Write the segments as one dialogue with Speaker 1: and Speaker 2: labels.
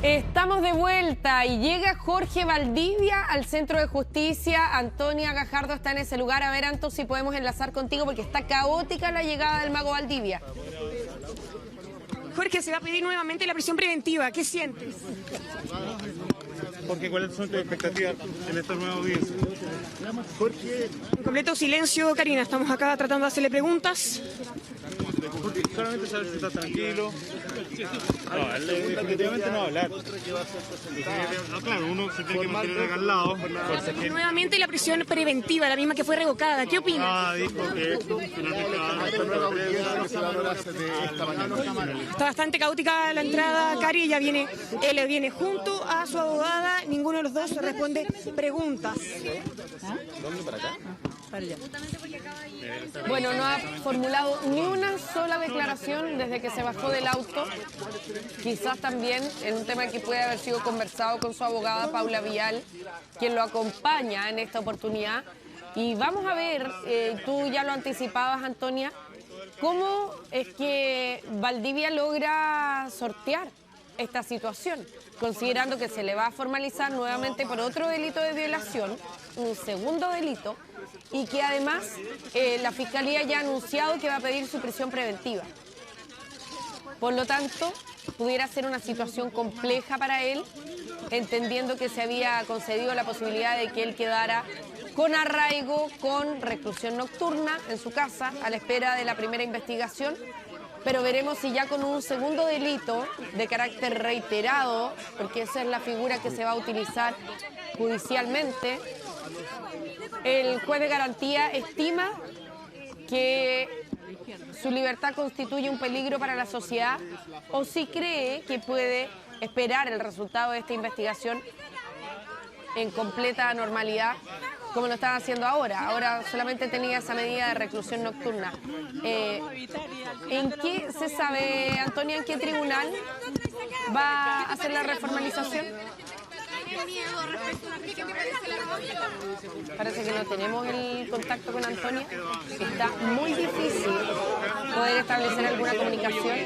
Speaker 1: Estamos de vuelta y llega Jorge Valdivia al Centro de Justicia. Antonia Gajardo está en ese lugar. A ver, Anto, si podemos enlazar contigo porque está caótica la llegada del mago Valdivia.
Speaker 2: Jorge, se va a pedir nuevamente la prisión preventiva. ¿Qué sientes?
Speaker 3: Porque ¿cuáles son tus expectativas en esta nueva audiencia? Jorge.
Speaker 2: En completo silencio, Karina. Estamos acá tratando de hacerle preguntas.
Speaker 3: Jorge, solamente saber si estás tranquilo. No, él definitivamente no va a hablar. No, claro, uno se tiene que mantener acá al lado.
Speaker 2: Nuevamente la prisión preventiva, la misma que fue revocada. ¿Qué opinas?
Speaker 3: Ah, dijo que
Speaker 2: Está bastante caótica la entrada, Cari. Él viene junto a su abogada. Ninguno de los dos responde preguntas.
Speaker 3: ¿Dónde para acá?
Speaker 1: Bueno, no ha formulado ni una sola declaración desde que se bajó del auto. Quizás también en un tema que puede haber sido conversado con su abogada Paula Vial, quien lo acompaña en esta oportunidad. Y vamos a ver, tú ya lo anticipabas, Antonia, cómo es que Valdivia logra sortear esta situación, considerando que se le va a formalizar nuevamente por otro delito de violación, un segundo delito, y que además la Fiscalía ya ha anunciado que va a pedir su prisión preventiva. Por lo tanto, pudiera ser una situación compleja para él, entendiendo que se había concedido la posibilidad de que él quedara con arraigo, con reclusión nocturna en su casa, a la espera de la primera investigación. Pero veremos si ya con un segundo delito de carácter reiterado, porque esa es la figura que se va a utilizar judicialmente, el juez de garantía estima que su libertad constituye un peligro para la sociedad o si cree que puede esperar el resultado de esta investigación en completa normalidad, como lo están haciendo ahora. Ahora solamente tenía esa medida de reclusión nocturna. ¿En qué se sabe, Antonia, en qué tribunal va a hacer la reformalización? Parece que no tenemos el contacto con Antonia. Está muy difícil poder establecer alguna comunicación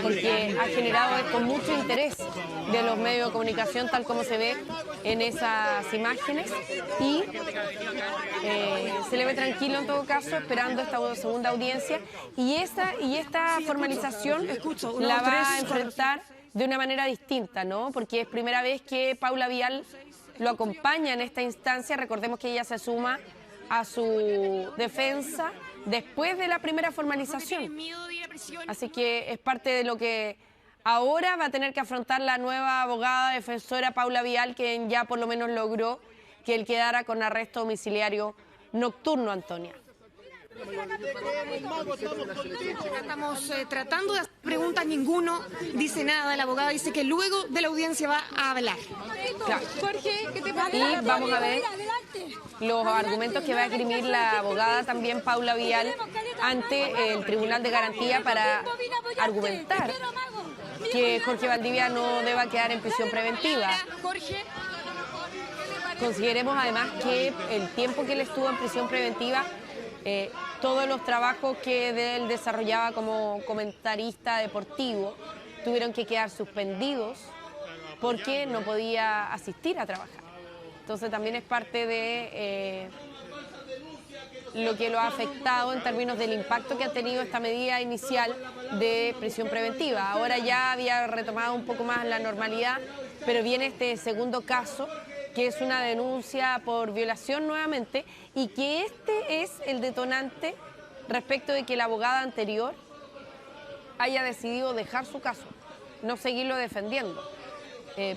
Speaker 1: porque ha generado esto mucho interés de los medios de comunicación, tal como se ve en esas imágenes, y se le ve tranquilo en todo caso, esperando esta segunda audiencia, y esta formalización la va a enfrentar de una manera distinta, ¿no? Porque es primera vez que Paula Vial lo acompaña en esta instancia. Recordemos que ella se suma a su defensa después de la primera formalización. Así que es parte de lo que ahora va a tener que afrontar la nueva abogada defensora Paula Vial, quien ya por lo menos logró que él quedara con arresto domiciliario nocturno, Antonia.
Speaker 2: Estamos tratando de hacer preguntas, ninguno dice nada. La abogada dice que luego de la audiencia va a hablar.
Speaker 1: Claro.
Speaker 4: Jorge, ¿qué te pasa?
Speaker 1: Y vamos a ver los argumentos que va a esgrimir la abogada también Paula Vial ante el Tribunal de Garantía para argumentar que Jorge Valdivia no deba quedar en prisión preventiva. Consideremos además que el tiempo que él estuvo en prisión preventiva, todos los trabajos que él desarrollaba como comentarista deportivo tuvieron que quedar suspendidos porque no podía asistir a trabajar. Entonces también es parte de lo que lo ha afectado en términos del impacto que ha tenido esta medida inicial de prisión preventiva. Ahora ya había retomado un poco más la normalidad, pero viene este segundo caso, que es una denuncia por violación nuevamente, y que este es el detonante respecto de que la abogada anterior haya decidido dejar su caso, no seguirlo defendiendo.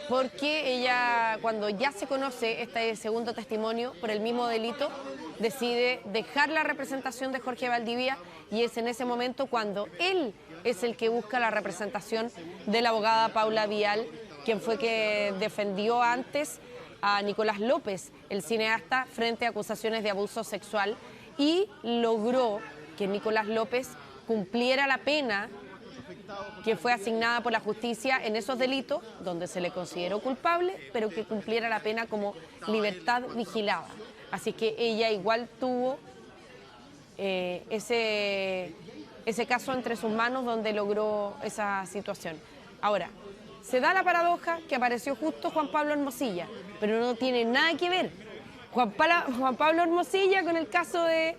Speaker 1: Porque ella, cuando ya se conoce este segundo testimonio por el mismo delito, decide dejar la representación de Jorge Valdivia, y es en ese momento cuando él es el que busca la representación de la abogada Paula Vial, quien fue que defendió antes a Nicolás López, el cineasta, frente a acusaciones de abuso sexual, y logró que Nicolás López cumpliera la pena que fue asignada por la justicia en esos delitos donde se le consideró culpable, pero que cumpliera la pena como libertad vigilada. Así que ella igual tuvo ese caso entre sus manos donde logró esa situación. Ahora, se da la paradoja que apareció justo Juan Pablo Hermosilla, pero no tiene nada que ver Juan Pablo Hermosilla con el caso de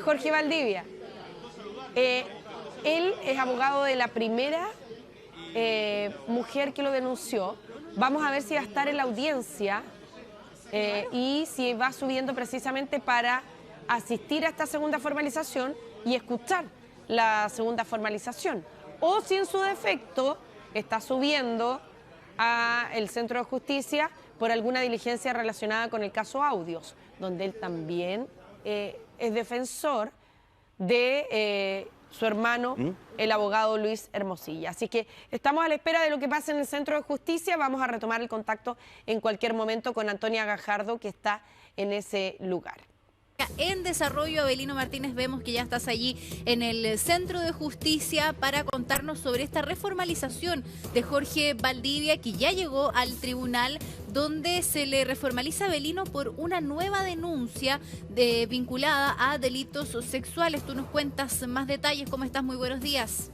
Speaker 1: Jorge Valdivia. Él es abogado de la primera mujer que lo denunció. Vamos a ver si va a estar en la audiencia y si va subiendo precisamente para asistir a esta segunda formalización y escuchar la segunda formalización. O si en su defecto está subiendo al Centro de Justicia por alguna diligencia relacionada con el caso Audios, donde él también es defensor de su hermano, el abogado Luis Hermosilla. Así que estamos a la espera de lo que pase en el Centro de Justicia. Vamos a retomar el contacto en cualquier momento con Antonia Gajardo, que está en ese lugar.
Speaker 4: En desarrollo, Abelino Martínez, vemos que ya estás allí en el Centro de Justicia para contarnos sobre esta reformalización de Jorge Valdivia, que ya llegó al tribunal, donde se le reformaliza a Abelino por una nueva denuncia vinculada a delitos sexuales. Tú nos cuentas más detalles. ¿Cómo estás? Muy buenos días.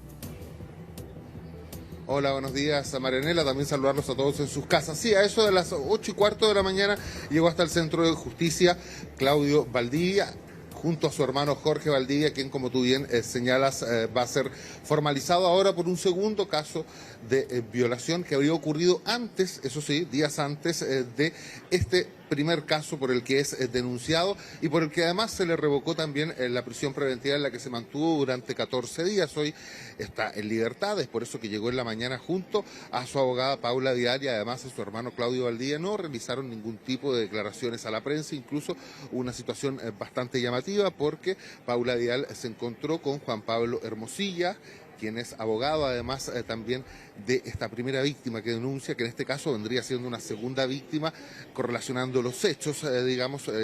Speaker 5: Hola, buenos días, Marianela. También saludarlos a todos en sus casas. Sí, a eso de las 8:15 de la mañana llegó hasta el Centro de Justicia Claudio Valdivia, junto a su hermano Jorge Valdivia, quien, como tú bien señalas, va a ser formalizado ahora por un segundo caso de violación que habría ocurrido antes, eso sí, días antes de este primer caso por el que es denunciado y por el que además se le revocó también la prisión preventiva en la que se mantuvo durante 14 días. Hoy está en libertad, es por eso que llegó en la mañana junto a su abogada Paula Vidal y además a su hermano Claudio Valdivia. No realizaron ningún tipo de declaraciones a la prensa, incluso una situación bastante llamativa porque Paula Vidal se encontró con Juan Pablo Hermosilla, quien es abogado además también de esta primera víctima que denuncia, que en este caso vendría siendo una segunda víctima, correlacionando los hechos,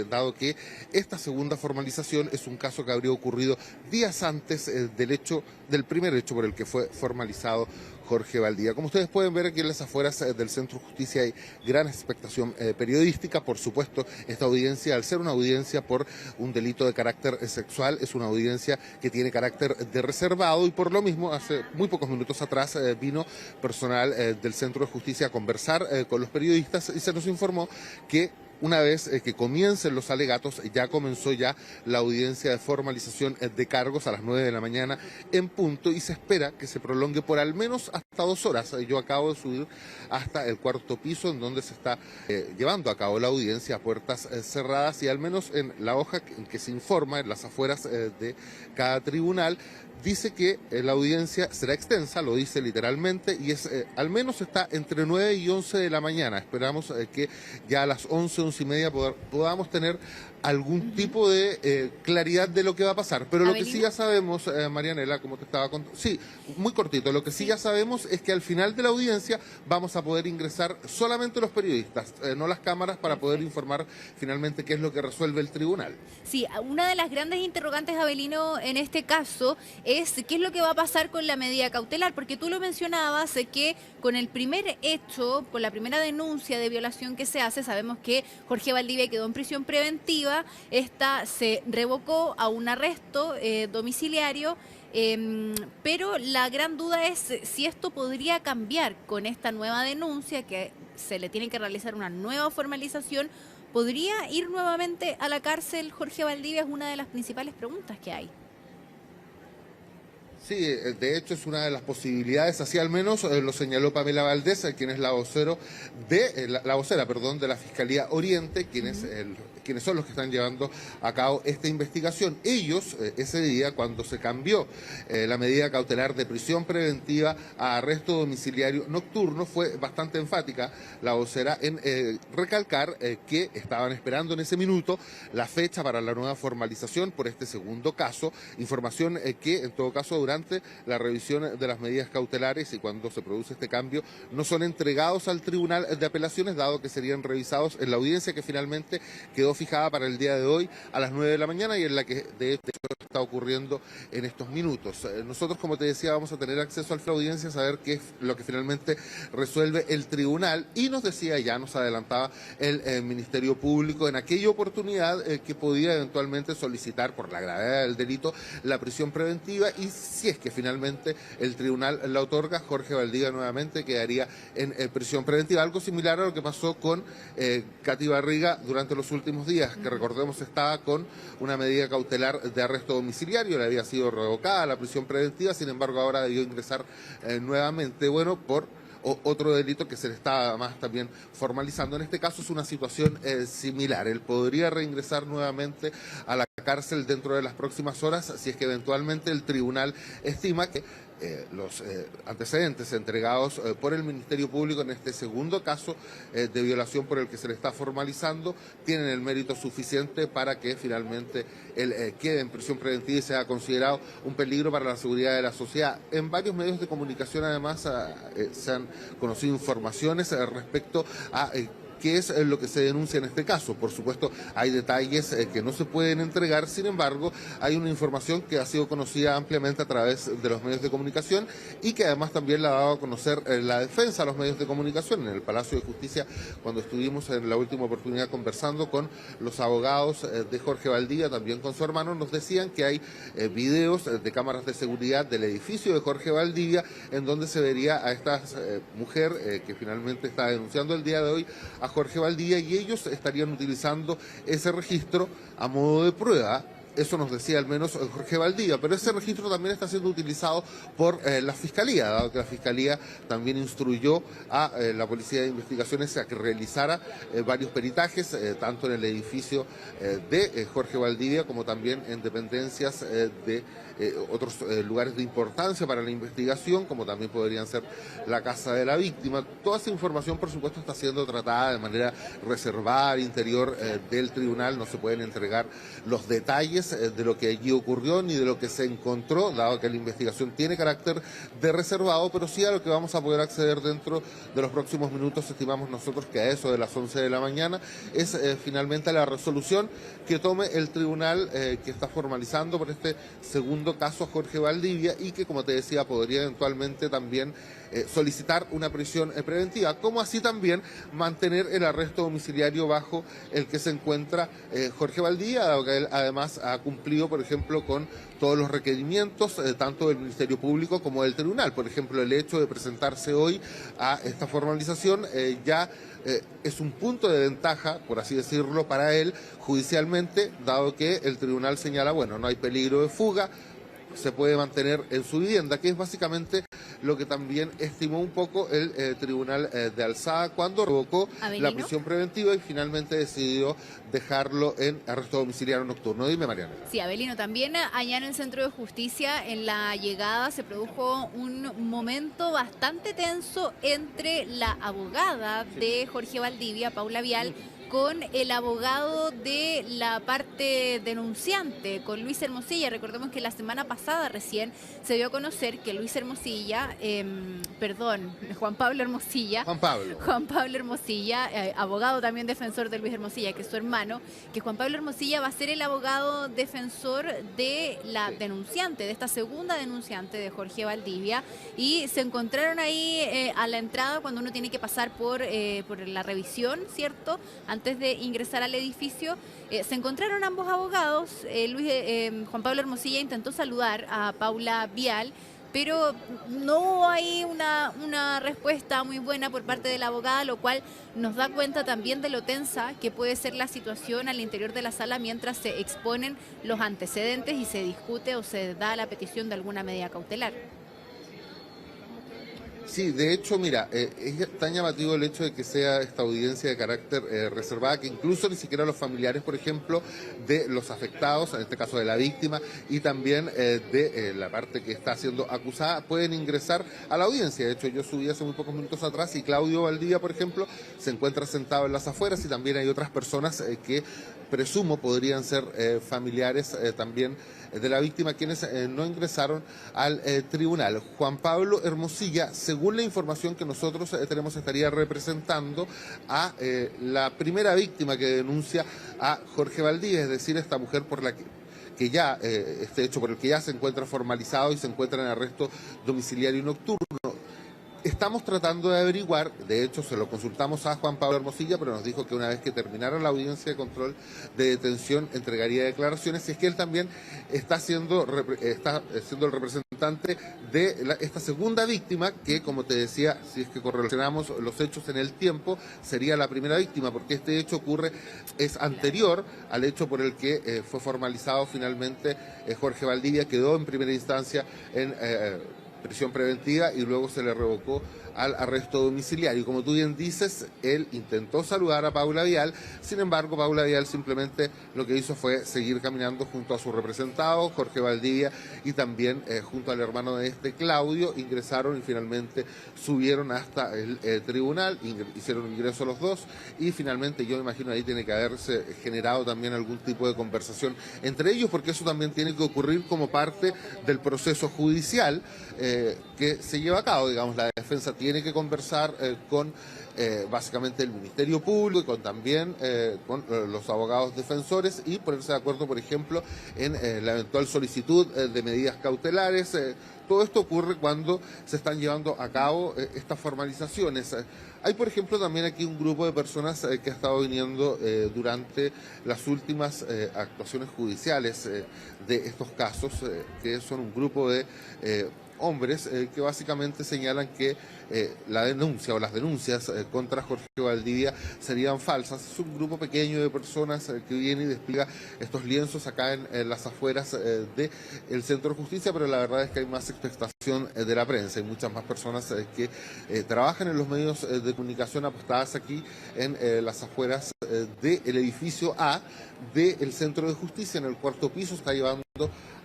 Speaker 5: dado que esta segunda formalización es un caso que habría ocurrido días antes del primer hecho por el que fue formalizado Jorge Valdivia. Como ustedes pueden ver aquí en las afueras del Centro de Justicia hay gran expectación periodística. Por supuesto, esta audiencia, al ser una audiencia por un delito de carácter sexual, es una audiencia que tiene carácter de reservado y por lo mismo, hace muy pocos minutos atrás vino personal del Centro de Justicia a conversar con los periodistas y se nos informó que una vez que comiencen los alegatos, ya comenzó la audiencia de formalización de cargos a las 9 de la mañana en punto y se espera que se prolongue por al menos hasta 2 horas. Yo acabo de subir hasta el 4º piso en donde se está llevando a cabo la audiencia a puertas cerradas y al menos en la hoja en que se informa en las afueras de cada tribunal, dice que la audiencia será extensa, lo dice literalmente, y al menos está entre 9 y 11 de la mañana. Esperamos que ya a las 11:30 podamos tener algún tipo de claridad de lo que va a pasar. Pero ¿Abelino? Lo que sí ya sabemos, Marianela, como te estaba contando, sí, muy cortito, lo que sí ya sabemos es que al final de la audiencia vamos a poder ingresar solamente los periodistas, no las cámaras, para poder informar finalmente qué es lo que resuelve el tribunal.
Speaker 4: Sí, una de las grandes interrogantes, Abelino, en este caso es qué es lo que va a pasar con la medida cautelar, porque tú lo mencionabas, que con el primer hecho, con la primera denuncia de violación que se hace, sabemos que Jorge Valdivia quedó en prisión preventiva. Esta se revocó a un arresto domiciliario, pero la gran duda es si esto podría cambiar con esta nueva denuncia, que se le tiene que realizar una nueva formalización. ¿Podría ir nuevamente a la cárcel Jorge Valdivia? Es una de las principales preguntas que hay.
Speaker 5: Sí, de hecho es una de las posibilidades, así al menos lo señaló Pamela Valdés, quien es la vocera de la Fiscalía Oriente, quienes son los que están llevando a cabo esta investigación. Ellos, ese día, cuando se cambió la medida cautelar de prisión preventiva a arresto domiciliario nocturno, fue bastante enfática la vocera en recalcar que estaban esperando en ese minuto la fecha para la nueva formalización por este segundo caso, información que en todo caso durante la revisión de las medidas cautelares y cuando se produce este cambio no son entregados al Tribunal de Apelaciones, dado que serían revisados en la audiencia que finalmente quedó fijada para el día de hoy a las 9 de la mañana y en la que de hecho está ocurriendo en estos minutos. Nosotros, como te decía, vamos a tener acceso a la audiencia, a saber qué es lo que finalmente resuelve el tribunal y nos decía, ya nos adelantaba el Ministerio Público en aquella oportunidad que podía eventualmente solicitar por la gravedad del delito la prisión preventiva y si si es que finalmente el tribunal la otorga, Jorge Valdivia nuevamente quedaría en prisión preventiva. Algo similar a lo que pasó con Katy Barriga durante los últimos días, que recordemos estaba con una medida cautelar de arresto domiciliario, le había sido revocada la prisión preventiva, sin embargo ahora debió ingresar nuevamente, bueno, por otro delito que se le está además también formalizando. En este caso es una situación similar. Él podría reingresar nuevamente a la cárcel dentro de las próximas horas si es que eventualmente el tribunal estima que los antecedentes entregados por el Ministerio Público en este segundo caso de violación por el que se le está formalizando tienen el mérito suficiente para que finalmente él quede en prisión preventiva y sea considerado un peligro para la seguridad de la sociedad. En varios medios de comunicación además se han conocido informaciones respecto a qué es lo que se denuncia en este caso. Por supuesto, hay detalles que no se pueden entregar, sin embargo, hay una información que ha sido conocida ampliamente a través de los medios de comunicación y que además también la ha dado a conocer la defensa a los medios de comunicación. En el Palacio de Justicia, cuando estuvimos en la última oportunidad conversando con los abogados de Jorge Valdivia, también con su hermano, nos decían que hay videos de cámaras de seguridad del edificio de Jorge Valdivia en donde se vería a esta mujer que finalmente está denunciando el día de hoy a Jorge Valdivia, y ellos estarían utilizando ese registro a modo de prueba. Eso nos decía al menos Jorge Valdivia, pero ese registro también está siendo utilizado por la Fiscalía, dado que la Fiscalía también instruyó a la Policía de Investigaciones a que realizara varios peritajes, tanto en el edificio de Jorge Valdivia como también en dependencias de otros lugares de importancia para la investigación, como también podrían ser la casa de la víctima. Toda esa información, por supuesto, está siendo tratada de manera reservada al interior del tribunal. No se pueden entregar los detalles de lo que allí ocurrió ni de lo que se encontró, dado que la investigación tiene carácter de reservado, pero sí a lo que vamos a poder acceder dentro de los próximos minutos, estimamos nosotros que a eso de las 11 de la mañana, es finalmente la resolución que tome el tribunal que está formalizando por este segundo caso a Jorge Valdivia y que, como te decía, podría eventualmente también solicitar una prisión preventiva, como así también mantener el arresto domiciliario bajo el que se encuentra Jorge Valdivia, dado que él además ha cumplido, por ejemplo, con todos los requerimientos, tanto del Ministerio Público como del tribunal. Por ejemplo, el hecho de presentarse hoy a esta formalización ya es un punto de ventaja, por así decirlo, para él judicialmente, dado que el tribunal señala, bueno, no hay peligro de fuga, se puede mantener en su vivienda, que es básicamente lo que también estimó un poco el Tribunal de Alzada cuando revocó la prisión preventiva y finalmente decidió dejarlo en arresto domiciliario nocturno. Dime, Mariana.
Speaker 4: Sí, Abelino, también allá en el Centro de Justicia, en la llegada se produjo un momento bastante tenso entre la abogada de Jorge Valdivia, Paula Vial, con el abogado de la parte denunciante, con Luis Hermosilla. Recordemos que la semana pasada recién se dio a conocer que Luis Hermosilla, Juan Pablo Hermosilla, abogado también defensor de Luis Hermosilla, que es su hermano, que Juan Pablo Hermosilla va a ser el abogado defensor de la denunciante, de esta segunda denunciante de Jorge Valdivia, y se encontraron ahí a la entrada cuando uno tiene que pasar por la revisión, ¿cierto?, antes de ingresar al edificio, se encontraron ambos abogados. Juan Pablo Hermosilla intentó saludar a Paula Vial, pero no hubo ahí una respuesta muy buena por parte de la abogada, lo cual nos da cuenta también de lo tensa que puede ser la situación al interior de la sala mientras se exponen los antecedentes y se discute o se da la petición de alguna medida cautelar.
Speaker 5: Sí, de hecho, mira, es tan llamativo el hecho de que sea esta audiencia de carácter reservada, que incluso ni siquiera los familiares, por ejemplo, de los afectados, en este caso de la víctima, y también de la parte que está siendo acusada, pueden ingresar a la audiencia. De hecho, yo subí hace muy pocos minutos atrás y Claudio Valdivia, por ejemplo, se encuentra sentado en las afueras y también hay otras personas que presumo podrían ser familiares también de la víctima, quienes no ingresaron al tribunal. Juan Pablo Hermosilla, según la información que nosotros tenemos, estaría representando a la primera víctima que denuncia a Jorge Valdivia, es decir, esta mujer por la que ya, este hecho por el que ya se encuentra formalizado y se encuentra en arresto domiciliario nocturno. Estamos tratando de averiguar, de hecho se lo consultamos a Juan Pablo Hermosilla, pero nos dijo que una vez que terminara la audiencia de control de detención entregaría declaraciones, y es que él también está siendo el representante de esta segunda víctima, que como te decía, si es que correlacionamos los hechos en el tiempo, sería la primera víctima, porque este hecho es anterior al hecho por el que fue formalizado finalmente Jorge Valdivia, quedó en primera instancia en prisión preventiva y luego se le revocó al arresto domiciliario. Como tú bien dices, él intentó saludar a Paula Vial, sin embargo, Paula Vial simplemente lo que hizo fue seguir caminando junto a su representado, Jorge Valdivia, y también junto al hermano de este, Claudio, ingresaron y finalmente subieron hasta el tribunal, hicieron ingreso los dos, y finalmente yo me imagino ahí tiene que haberse generado también algún tipo de conversación entre ellos, porque eso también tiene que ocurrir como parte del proceso judicial que se lleva a cabo. Digamos, la defensa tiene que conversar con básicamente el Ministerio Público y también con los abogados defensores y ponerse de acuerdo, por ejemplo, en la eventual solicitud de medidas cautelares. Todo esto ocurre cuando se están llevando a cabo estas formalizaciones. Hay, por ejemplo, también aquí un grupo de personas que ha estado viniendo durante las últimas actuaciones judiciales de estos casos, que son un grupo de hombres que básicamente señalan que la denuncia o las denuncias contra Jorge Valdivia serían falsas. Es un grupo pequeño de personas que viene y despliega estos lienzos acá en las afueras del Centro de Justicia, pero la verdad es que hay más expectación de la prensa. Hay muchas más personas que trabajan en los medios de comunicación apostadas aquí en las afueras del edificio A del Centro de Justicia. En el cuarto piso está llevando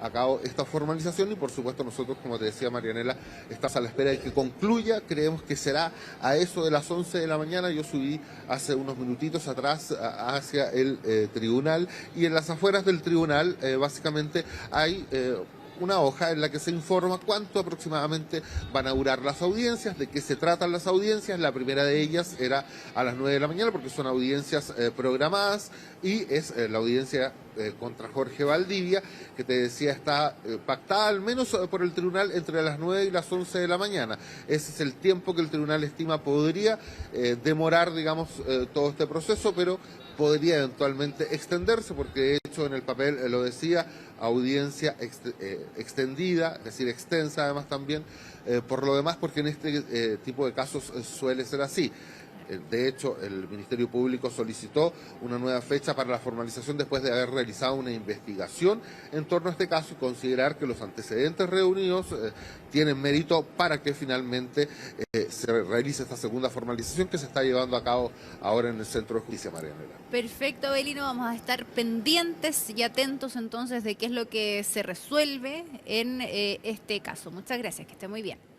Speaker 5: a cabo esta formalización y por supuesto nosotros, como te decía Marianela, estamos a la espera de que concluya. Creemos que será a eso de las 11 de la mañana. Yo subí hace unos minutitos atrás hacia el tribunal y en las afueras del tribunal básicamente hay una hoja en la que se informa cuánto aproximadamente van a durar las audiencias, de qué se tratan las audiencias. La primera de ellas era a las 9 de la mañana porque son audiencias programadas y es la audiencia contra Jorge Valdivia, que te decía está pactada al menos por el tribunal entre las 9 y las 11 de la mañana. Ese es el tiempo que el tribunal estima podría demorar, digamos, todo este proceso, pero podría eventualmente extenderse, porque de hecho en el papel lo decía, audiencia extendida, es decir, extensa además también, por lo demás, porque en este tipo de casos suele ser así. De hecho, el Ministerio Público solicitó una nueva fecha para la formalización después de haber realizado una investigación en torno a este caso y considerar que los antecedentes reunidos tienen mérito para que finalmente se realice esta segunda formalización que se está llevando a cabo ahora en el Centro de Justicia, Marianela.
Speaker 4: Perfecto, Abelino, vamos a estar pendientes y atentos entonces de qué es lo que se resuelve en este caso. Muchas gracias, que esté muy bien.